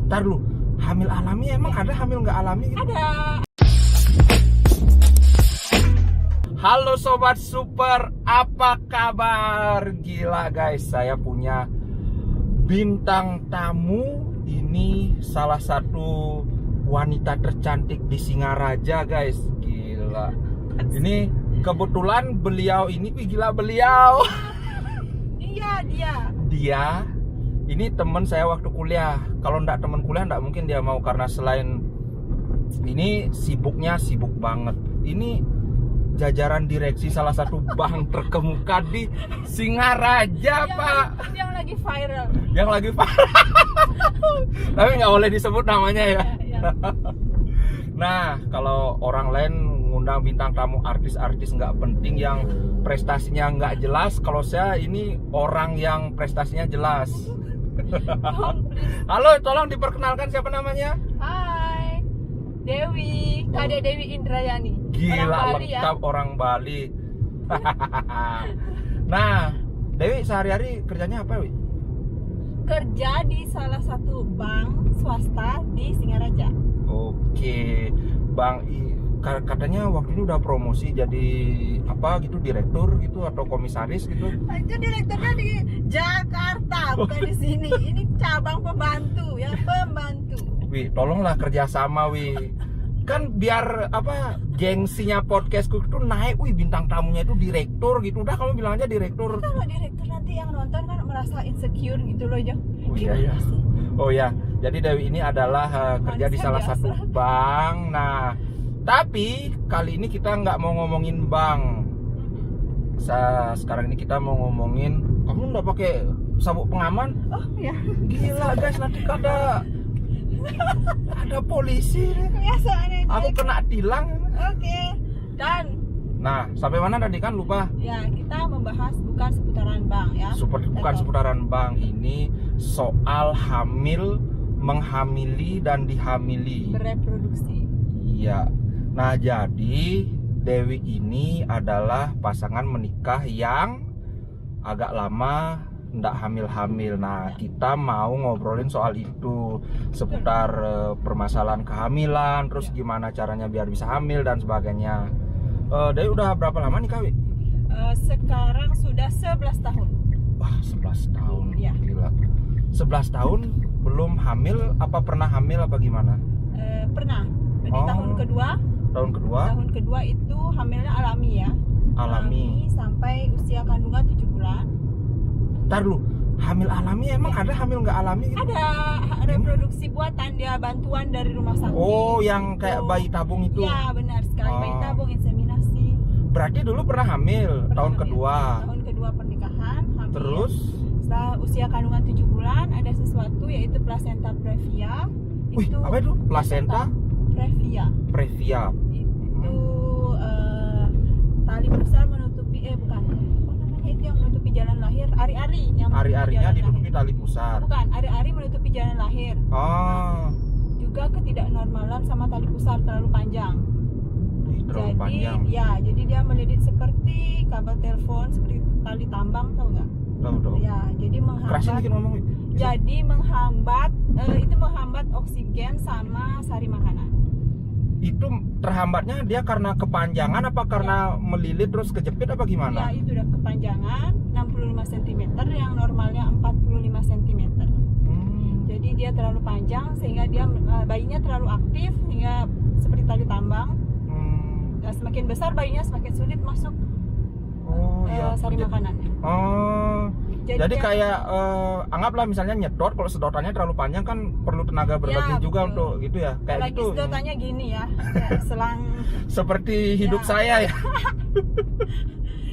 Ntar lu, hamil alami emang ada hamil nggak alami gitu? Ada. Halo Sobat Super, apa kabar? Gila guys, saya punya bintang tamu. Ini salah satu wanita tercantik di Singaraja guys. Gila. Ini kebetulan beliau ini, gila beliau. Iya, Dia ini teman saya waktu kuliah. Kalau enggak teman kuliah enggak mungkin dia mau, karena selain ini sibuknya sibuk banget. Ini jajaran direksi salah satu bank terkemuka di Singaraja, Pak. Yang lagi viral. Yang lagi viral. Tapi nggak boleh disebut namanya ya. Ya. Nah, kalau orang lain ngundang bintang tamu artis-artis nggak penting yang prestasinya nggak jelas, kalau saya ini orang yang prestasinya jelas. Halo, tolong diperkenalkan siapa namanya? Hai, Dewi, Kade Dewi Indrayani. Gila, Orang Bali ya. lengkap orang Bali. Nah, Dewi sehari-hari kerjanya apa, Wi? Kerja di salah satu bank swasta di Singaraja. Oke, Bang, katanya waktu ini udah promosi jadi apa gitu, direktur gitu atau komisaris gitu. Itu direkturnya di Jakarta, bukan di sini. Ini cabang pembantu ya, pembantu. Wi, tolonglah kerjasama, Wi. Kan biar apa, gengsinya podcastku itu naik. Wih, bintang tamunya itu direktur gitu. Udah kamu bilang aja direktur. Kalau direktur nanti yang nonton kan merasa insecure gitu loh, Jo. Oh iya ya. Oh ya. Jadi Dewi ini adalah kerja di salah satu bank. Nah, tapi kali ini kita nggak mau ngomongin bank. Sekarang ini kita mau ngomongin, kamu nggak pakai sabuk pengaman? Oh ya. Gila guys, nanti ada polisi nih. Kebiasaan ini. Aku kena tilang. Oke. Dan Nah, sampai mana tadi kan lupa? ya, kita membahas bukan seputaran bank ya. Bukan seputaran bank, ini soal hamil, menghamili dan dihamili. Bereproduksi. Iya. Nah, jadi Dewi ini adalah pasangan menikah yang agak lama ndak hamil-hamil. Nah, kita mau ngobrolin soal itu, seputar permasalahan kehamilan, terus gimana caranya biar bisa hamil dan sebagainya. Dewi udah berapa lama nih Kawi? Sekarang sudah 11 tahun. Wah, 11 tahun. Iya. Gila. 11 tahun belum hamil, apa pernah hamil apa gimana? Pernah. Di Oh. tahun kedua. Tahun kedua? Tahun kedua itu hamilnya alami ya. Alami. Sampai usia kandungan 7 bulan. Ntar lu, hamil alami emang ada hamil nggak alami gitu? Ada reproduksi buatan, dia bantuan dari rumah sakit. Oh, yang kayak bayi tabung itu. Iya, benar sekali. Bayi Oh. tabung, inseminasi. Berarti dulu pernah hamil, Pernah tahun hamil. kedua. Tahun kedua pernikahan, hamil. Terus? Setelah usia kandungan 7 bulan ada sesuatu yaitu placenta previa. Wih, apa itu? Placenta previa. previa. Itu tali besar menutupi bukan. Apa namanya itu yang menutupi jalan lahir? Ari-ari yang menutupi Ari-arinya jalan ditutupi lahir. tali pusar. Bukan, ari-ari menutupi jalan lahir. Oh, Juga ketidaknormalan sama tali pusar terlalu panjang. terlalu Jadi panjang. ya, jadi dia melilit seperti kabel telepon, seperti tali tambang, tahu nggak? Tahu. Ya, jadi Kerasin menghambat. dikit ngomong. Jadi menghambat itu menghambat oksigen sama sari makanan. Itu terhambatnya dia karena kepanjangan apa karena melilit terus kejepit apa Ya, gimana? itu udah kepanjangan 65 cm yang normalnya 45 cm. Jadi dia terlalu panjang sehingga dia bayinya terlalu aktif sehingga seperti tali tambang. Nah, semakin besar bayinya semakin sulit masuk Oh, iya. sari makanannya. Oh. Jadi dia- kayak anggaplah misalnya nyedot, kalau sedotannya terlalu panjang kan perlu tenaga berlebih juga betul. untuk gitu ya. Kayak Apalagi gitu. sedotannya gini ya, selang. Seperti hidup Ya. saya ya.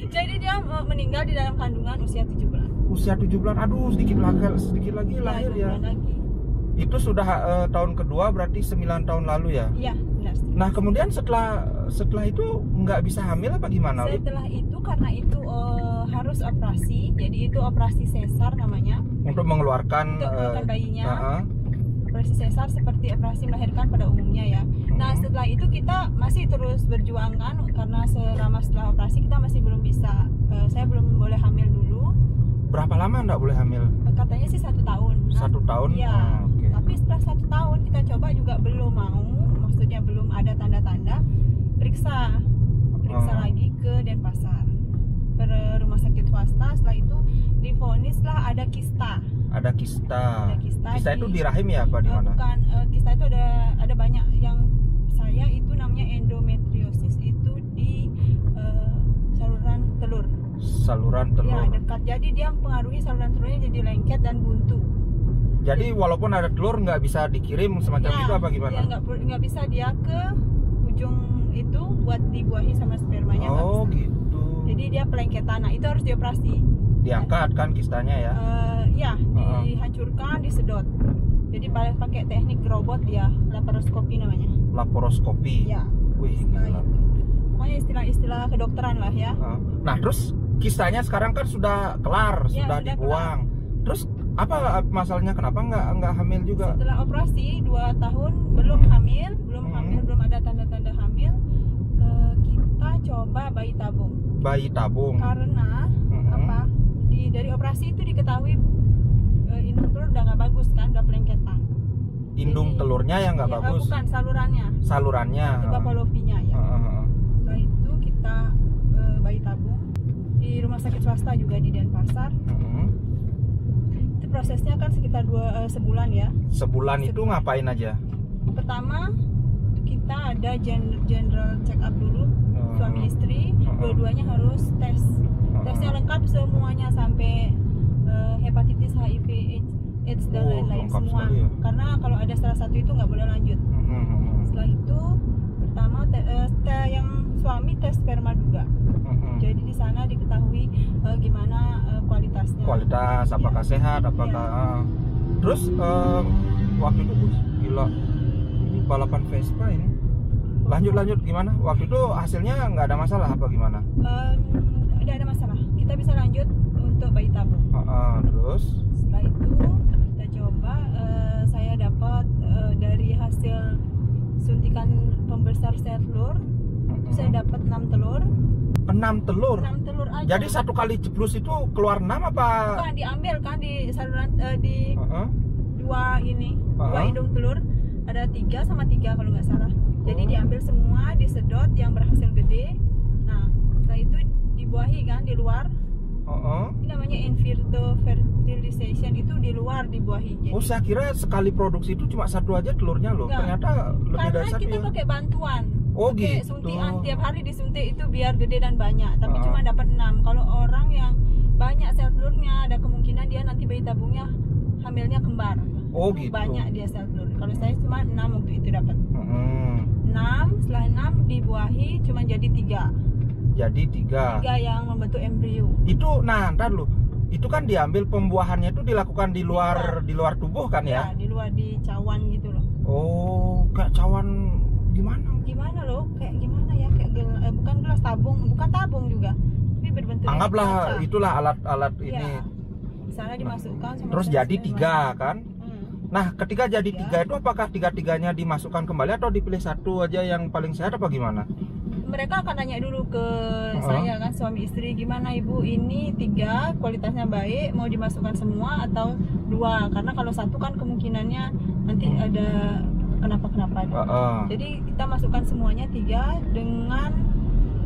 Jadi dia meninggal di dalam kandungan usia 7 bulan. Usia 7 bulan. Aduh, sedikit lagi lahir 2 ya. bulan lagi. Itu sudah tahun kedua, berarti 9 tahun lalu ya. Iya, benar. Nah, kemudian setelah itu nggak bisa hamil apa gimana? Setelah itu karena itu harus operasi, jadi itu operasi sesar namanya. Untuk mengeluarkan Untuk mengeluarkan bayinya. uh-uh. Operasi sesar seperti operasi melahirkan pada umumnya ya. Nah, setelah itu kita masih terus berjuang kan, karena selama setelah operasi kita masih belum bisa, saya belum boleh hamil dulu. Berapa lama nggak boleh hamil? Katanya sih 1 tahun. 1 tahun? Iya. Oh, oke. Tapi setelah 1 belum mau, maksudnya belum ada tanda-tanda, periksa lagi ke Denpasar, ke rumah sakit swasta. Setelah itu divonislah ada kista. Ada kista. Kista di, itu di rahim ya apa di mana? Bukan, kista itu ada banyak. Yang saya itu namanya endometriosis, itu di saluran telur. Saluran telur. Ya, dekat. Jadi dia mempengaruhi saluran telurnya jadi lengket dan buntu. Jadi walaupun ada telur nggak bisa dikirim semacam Ya, itu apa gimana? Ya, nggak bisa dia ke ujung itu buat dibuahi sama spermanya. Oh gitu. Jadi dia pelengketan. Nah, itu harus dioperasi. Diangkat kan kistanya ya? Ya, dihancurkan, disedot. Jadi pakai teknik robot dia, laparoskopi namanya. Laparoskopi. Ya. Wih, Nah, gila. itu. Pokoknya istilah kedokteran lah ya. Nah, terus kistanya sekarang kan sudah kelar, Ya, sudah sudah dibuang. Terus apa masalahnya? Kenapa nggak hamil juga? Setelah operasi 2 tahun belum hamil, belum ada tanda-tanda hamil. Kita coba bayi tabung. Bayi tabung. Karena apa? Dari operasi itu diketahui indung telur udah nggak bagus kan, udah pelengketan. Indung Jadi, telurnya yang nggak bagus. Bukan, salurannya. Salurannya. Tuberkulopinya ya. Setelah itu kita bayi tabung di rumah sakit swasta juga di Denpasar. Itu prosesnya kan sekitar sebulan ya. Sebulan itu ngapain aja? Pertama kita ada general check up dulu, suami istri, dua-duanya harus tes. Tesnya lengkap semuanya sampai hepatitis, HIV, AIDS dan lain-lain semua. Ya. Karena kalau ada salah satu itu nggak boleh lanjut. Setelah itu pertama yang suami tes sperma juga. Jadi di sana diketahui gimana kualitasnya. Kualitas, apakah sehat, apakah. Terus waktu itu gila, ini balapan Vespa ini. Lanjut gimana? Waktu itu hasilnya nggak ada masalah apa gimana? Tidak ada masalah. Kita bisa lanjut untuk bayi tabung. Terus? Setelah itu kita coba, saya dapat dari hasil suntikan pembesar sel telur, itu saya dapat 6 telur. 6 telur? 6 telur aja. Jadi satu kali jeblus itu keluar 6 apa? Bukan, diambil kan di saluran di dua indung telur, ada 3 sama 3 kalau nggak salah. Jadi diambil semua, disedot yang berhasil gede. Nah, setelah itu dibuahi kan di luar. Ini namanya in vitro fertilization, itu di luar dibuahi. Oh, saya kira sekali produksi itu cuma satu aja telurnya loh. Enggak. Ternyata lebih Karena dari satu kita ya. pakai bantuan. Oh pakai gitu. suntikan, tiap hari disuntik itu biar gede dan banyak. Tapi cuma dapat 6. Kalau orang yang banyak sel telurnya, ada kemungkinan dia nanti bayi tabungnya hamilnya kembar. Oh gitu. Banyak dia sel telur. Kalau saya cuma 6 waktu itu dapat. 6, setelah 6 dibuahi cuma jadi 3. Jadi 3 yang membentuk embrio. Itu, nah ntar lu, itu kan diambil pembuahannya itu dilakukan di luar tubuh kan ya? Ya, di luar, di cawan gitu loh. Oh, kayak cawan Gimana loh? Kayak gimana ya? Kayak bukan gelas tabung, bukan tabung juga. Tapi berbentuk anggaplah kaca. itulah alat-alat ini. Ya, di sana dimasukkan sama Terus sel jadi 3 kan? Nah, ketika jadi 3 itu apakah 3-3-nya dimasukkan kembali atau dipilih satu aja yang paling sehat apa gimana? Mereka akan tanya dulu ke saya kan, suami istri, gimana ibu, ini 3 kualitasnya baik, mau dimasukkan semua atau 2? Karena kalau satu kan kemungkinannya nanti ada kenapa-kenapa. Jadi kita masukkan semuanya 3 dengan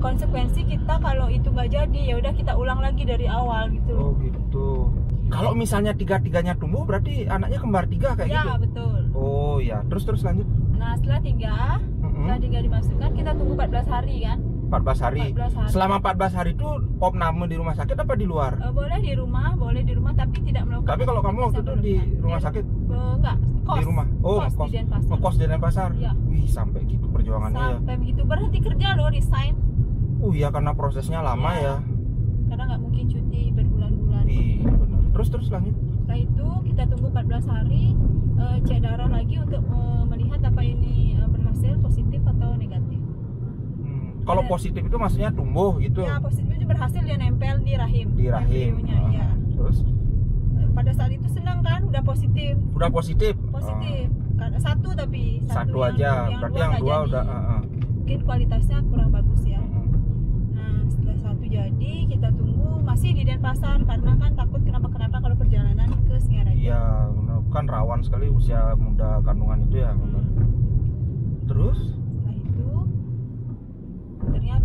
konsekuensi kita kalau itu nggak jadi ya udah kita ulang lagi dari awal gitu. Oh gitu. Kalau misalnya 3-3-nya tumbuh berarti anaknya kembar 3 kayak gitu? Ya betul. Oh ya, terus lanjut. Nah setelah 3 dimasukkan, kita tunggu 14 hari kan. 14 hari. 14 hari. Selama 14 hari itu opname di rumah sakit apa di luar? Boleh di rumah tapi tidak melakukan. Tapi kalau kamu waktu itu di rumah sakit? Enggak, kos. Di rumah. Oh, kos di Denpasar. Ngekos di Denpasar. Ya. Wih, sampai gitu perjuangannya ya. Sampai begitu, berhenti kerja loh, resign. Iya, karena prosesnya lama ya. Karena nggak mungkin cuti berbulan-bulan. Iya, benar. Terus lanjut. Setelah itu kita tunggu 14 hari, cek darah lagi untuk melihat apa ini berhasil, positif atau negatif. Kalau positif itu maksudnya tumbuh gitu? Ya, positif itu berhasil, dia nempel di rahim. Di rahim. Ya. Terus? Pada saat itu senang kan, udah positif. Udah positif? Positif. Karena satu tapi satu aja. Berarti yang 2 udah. Mungkin kualitasnya kurang bagus ya. Nah, setelah 1 jadi, kita tunggu masih di Denpasar karena kan takut kenapa-kenapa kalau perjalanan ke Singaraja. Iya, kan rawan sekali usia muda kandungan itu ya.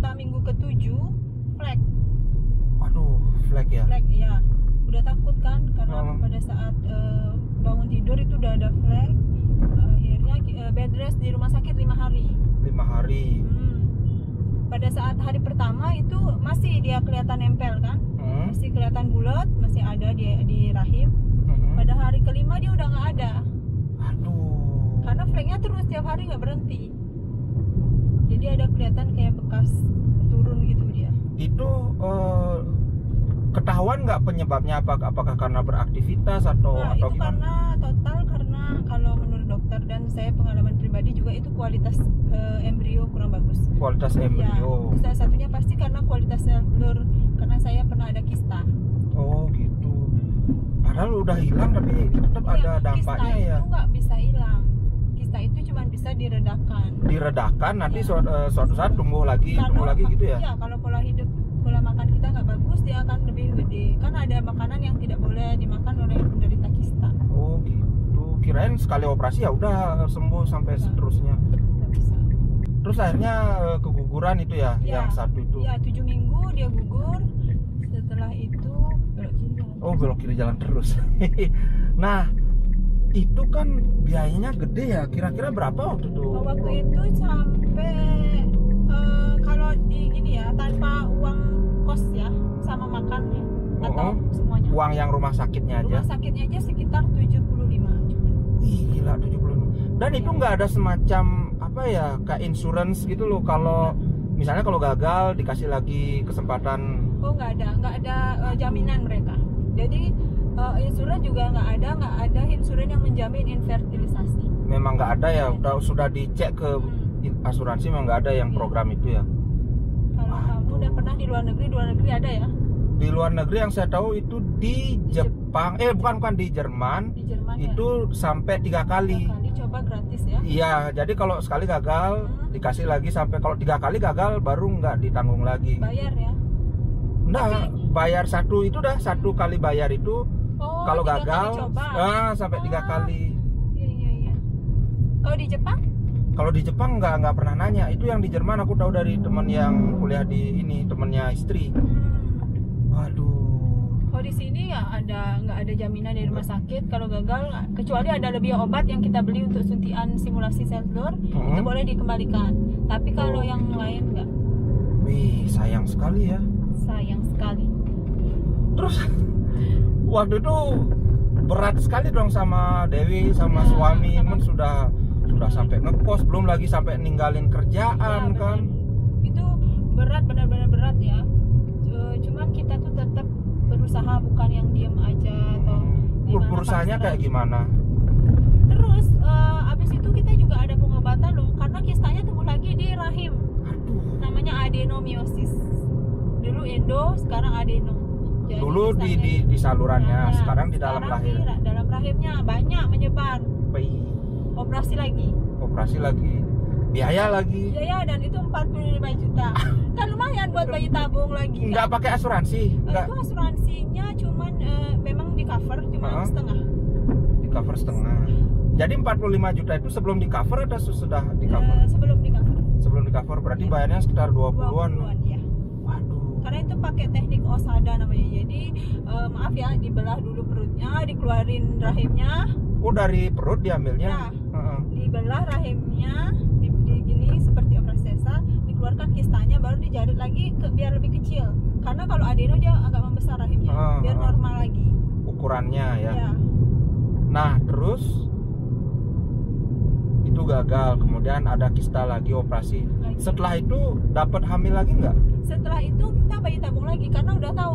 ternyata minggu ke-7 flek. Waduh, flek ya. Flek ya. Udah takut kan karena Oh. pada saat bangun tidur itu udah ada flek. Akhirnya bed rest di rumah sakit 5 hari. 5 hari. Pada saat hari pertama itu masih dia kelihatan nempel kan, masih kelihatan bulat, masih ada di rahim. Pada hari kelima dia udah nggak ada. Aduh. Karena fleknya terus tiap hari nggak berhenti. Jadi ada kelihatan kayak bekas turun gitu dia. Itu ketahuan nggak penyebabnya, apakah karena beraktivitas atau Nah, itu gimana? karena kalau menurut dokter dan saya pengalaman pribadi juga itu kualitas embrio kurang bagus. Kualitas embrio. Ya, salah satunya pasti karena kualitas sel telur, karena saya pernah ada kista. Oh gitu. Padahal udah hilang tapi tetap ada dampaknya kista ya. Itu nggak bisa hilang. Kista itu cuma bisa diredakan. Diredakan nanti Ya. suatu saat tumbuh lagi gitu ya. Iya, kalau pola makan kita nggak bagus dia akan lebih gede. Kan ada makanan yang tidak boleh dimakan oleh penderita kista. Oh gitu. Kirain sekali operasi ya udah sembuh sampai seterusnya. Nggak bisa. Terus akhirnya keguguran itu ya, Ya. yang satu itu. Iya, 7 minggu dia gugur. Setelah itu belok kiri jalan. Oh, belok kiri jalan terus. Nah, itu kan biayanya gede ya. Kira-kira berapa waktu itu? Waktu itu sampai kalau di gini ya, tanpa uang kos ya, sama makannya atau semuanya. Uang yang rumah sakitnya aja. Rumah sakitnya aja sekitar 75 juta. Wih, gila 75. Dan itu nggak ada semacam apa ya, kayak insurance gitu loh, kalau misalnya kalau gagal dikasih lagi kesempatan. Oh, nggak ada jaminan mereka. Jadi insurans juga nggak ada insurans yang menjamin infertilisasi. Memang nggak ada ya, sudah dicek ke asuransi, memang nggak ada yang program itu ya. Kalau kamu udah pernah di luar negeri ada ya? Di luar negeri yang saya tahu itu di Jepang, bukan di Jerman. Di Jerman itu ya? sampai 3 kali. 3 kali coba gratis ya? Iya, jadi kalau sekali gagal dikasih lagi, sampai kalau 3 kali gagal baru nggak ditanggung lagi. Bayar ya? Nah, bayar satu itu dah, 1 kali bayar itu. Oh, Kalau 3 gagal, kali coba. sampai 3 kali. Iya. Kalau di Jepang? Kalau di Jepang nggak pernah nanya. Itu yang di Jerman aku tahu dari teman yang kuliah di ini, temennya istri. Waduh. Kalau di sini ya nggak ada jaminan dari rumah sakit kalau gagal, kecuali ada lebih obat yang kita beli untuk suntian simulasi sel telur, itu boleh dikembalikan. Tapi kalau yang lain nggak. Wih, sayang sekali ya. Sayang sekali. Terus waktu itu berat sekali dong sama Dewi, sama suami, sudah sampai ngekos, belum lagi sampai ninggalin kerjaan Ya, kan. Itu berat, benar-benar berat ya. Cuman kita tuh tetap berusaha, bukan yang diem aja atau gimana, Berusahanya kayak gimana? Terus abis itu kita juga ada pengobatan loh, karena kistanya tumbuh lagi di rahim. Namanya adenomiosis. Dulu endo, sekarang adeno. Jadi Dulu di salurannya, sekarang di dalam rahim. Dalam rahimnya banyak menyebar. Operasi lagi. Biaya lagi. Biaya, dan itu 45 juta. Kan lumayan buat bayi tabung lagi. Nggak pakai asuransi? Nggak. Itu asuransinya cuman memang di cover cuma setengah. Di cover setengah. Jadi 45 juta itu sebelum di cover atau sudah di cover? Sebelum di cover. Sebelum di cover berarti bayarnya sekitar 20-an. Ya. Waduh. Karena itu pakai teknik OSADA namanya. Jadi maaf ya, dibelah dulu perutnya, dikeluarin rahimnya. Oh, dari perut diambilnya? Ya. Dibelah rahimnya, di gini seperti operasi sesar, dikeluarkan kistanya, baru dijarit lagi biar lebih kecil. Karena kalau adeno dia agak membesar rahimnya, biar normal lagi ukurannya ya. Ya. Nah, terus itu gagal, kemudian ada kista lagi, operasi. Setelah itu dapat hamil lagi nggak? Setelah itu kita bayi tabung lagi karena udah tahu